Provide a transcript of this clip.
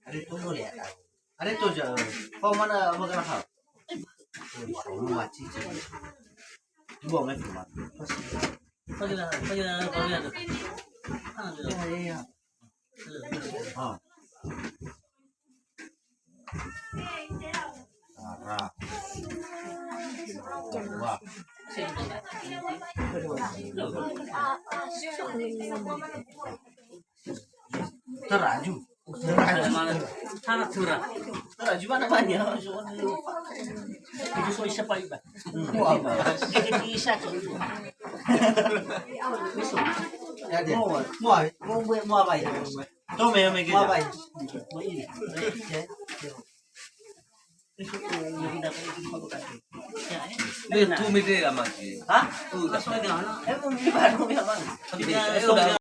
Ada itu boleh ya? Ada itu aja. Kau mana makan apa? Oh, macam itu. Dua macam mana? Iya. Ah. Arah. Wah. Teraju. Teraju mana banyak? Itu soal siapa iba? Wah. Jadi isa gitu. Ya dia. Mau apa ya? Tuh me me Mau kita. apa ya? Mau ini. Itu yang tidak boleh dipakai. Ini tu mide amat. Hah? Tu dah. Masuk lagi mana? Mau beli baru ya bang. Tapi udah